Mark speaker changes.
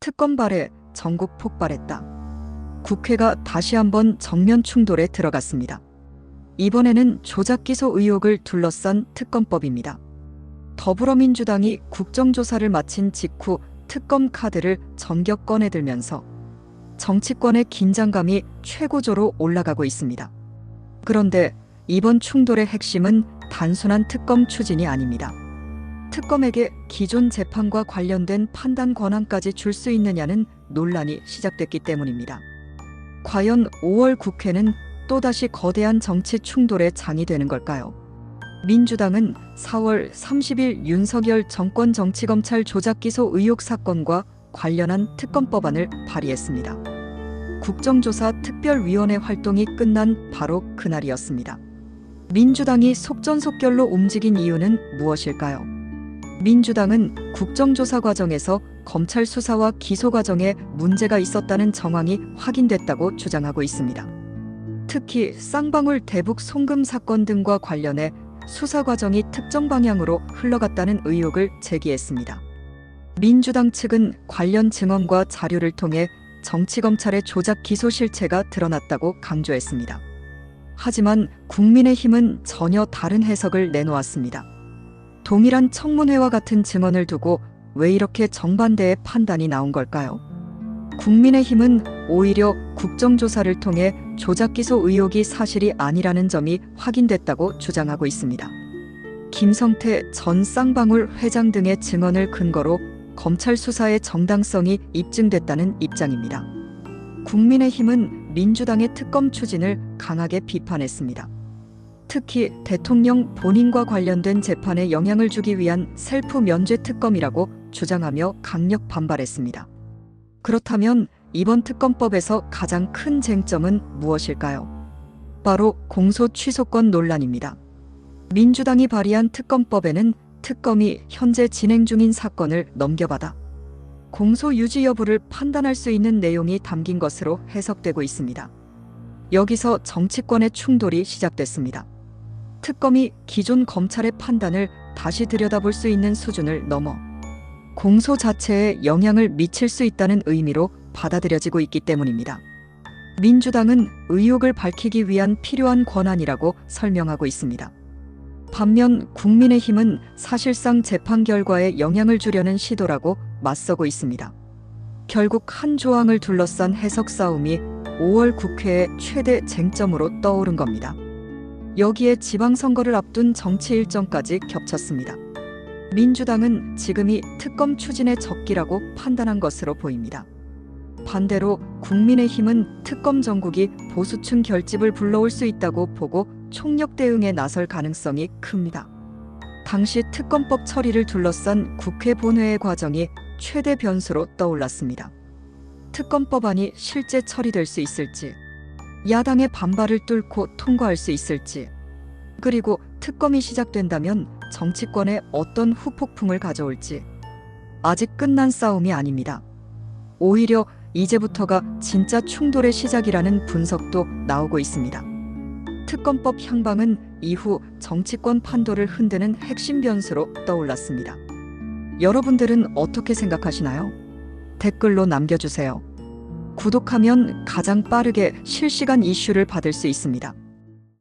Speaker 1: 특검 발에 전국 폭발했다. 국회가 다시 한번 정면 충돌에 들어갔습니다. 이번에는 조작 기소 의혹을 둘러싼 특검법입니다. 더불어민주당이 국정조사를 마친 직후 특검 카드를 전격 꺼내들면서 정치권의 긴장감이 최고조로 올라가고 있습니다. 그런데 이번 충돌의 핵심은 단순한 특검 추진이 아닙니다. 특검에게 기존 재판과 관련된 판단 권한까지 줄 수 있느냐는 논란이 시작됐기 때문입니다. 과연 5월 국회는 또다시 거대한 정치 충돌의 장이 되는 걸까요? 민주당은 4월 30일 윤석열 정권 정치검찰 조작기소 의혹 사건과 관련한 특검법안을 발의했습니다. 국정조사 특별위원회 활동이 끝난 바로 그날이었습니다. 민주당이 속전속결로 움직인 이유는 무엇일까요? 민주당은 국정조사 과정에서 검찰 수사와 기소 과정에 문제가 있었다는 정황이 확인됐다고 주장하고 있습니다. 특히 쌍방울 대북 송금 사건 등과 관련해 수사 과정이 특정 방향으로 흘러갔다는 의혹을 제기했습니다. 민주당 측은 관련 증언과 자료를 통해 정치검찰의 조작 기소 실체가 드러났다고 강조했습니다. 하지만 국민의힘은 전혀 다른 해석을 내놓았습니다. 동일한 청문회와 같은 증언을 두고 왜 이렇게 정반대의 판단이 나온 걸까요? 국민의힘은 오히려 국정조사를 통해 조작기소 의혹이 사실이 아니라는 점이 확인됐다고 주장하고 있습니다. 김성태 전 쌍방울 회장 등의 증언을 근거로 검찰 수사의 정당성이 입증됐다는 입장입니다. 국민의힘은 민주당의 특검 추진을 강하게 비판했습니다. 특히 대통령 본인과 관련된 재판에 영향을 주기 위한 셀프 면죄 특검이라고 주장하며 강력 반발했습니다. 그렇다면 이번 특검법에서 가장 큰 쟁점은 무엇일까요? 바로 공소 취소권 논란입니다. 민주당이 발의한 특검법에는 특검이 현재 진행 중인 사건을 넘겨받아 공소 유지 여부를 판단할 수 있는 내용이 담긴 것으로 해석되고 있습니다. 여기서 정치권의 충돌이 시작됐습니다. 특검이 기존 검찰의 판단을 다시 들여다볼 수 있는 수준을 넘어 공소 자체에 영향을 미칠 수 있다는 의미로 받아들여지고 있기 때문입니다. 민주당은 의혹을 밝히기 위한 필요한 권한이라고 설명하고 있습니다. 반면 국민의힘은 사실상 재판 결과에 영향을 주려는 시도라고 맞서고 있습니다. 결국 한 조항을 둘러싼 해석 싸움이 5월 국회의 최대 쟁점으로 떠오른 겁니다. 여기에 지방선거를 앞둔 정치 일정까지 겹쳤습니다. 민주당은 지금이 특검 추진의 적기라고 판단한 것으로 보입니다. 반대로 국민의힘은 특검 정국이 보수층 결집을 불러올 수 있다고 보고 총력 대응에 나설 가능성이 큽니다. 당시 특검법 처리를 둘러싼 국회 본회의 과정이 최대 변수로 떠올랐습니다. 특검법안이 실제 처리될 수 있을지, 야당의 반발을 뚫고 통과할 수 있을지, 그리고 특검이 시작된다면 정치권에 어떤 후폭풍을 가져올지 아직 끝난 싸움이 아닙니다. 오히려 이제부터가 진짜 충돌의 시작이라는 분석도 나오고 있습니다. 특검법 향방은 이후 정치권 판도를 흔드는 핵심 변수로 떠올랐습니다. 여러분들은 어떻게 생각하시나요? 댓글로 남겨주세요. 구독하면 가장 빠르게 실시간 이슈를 받을 수 있습니다.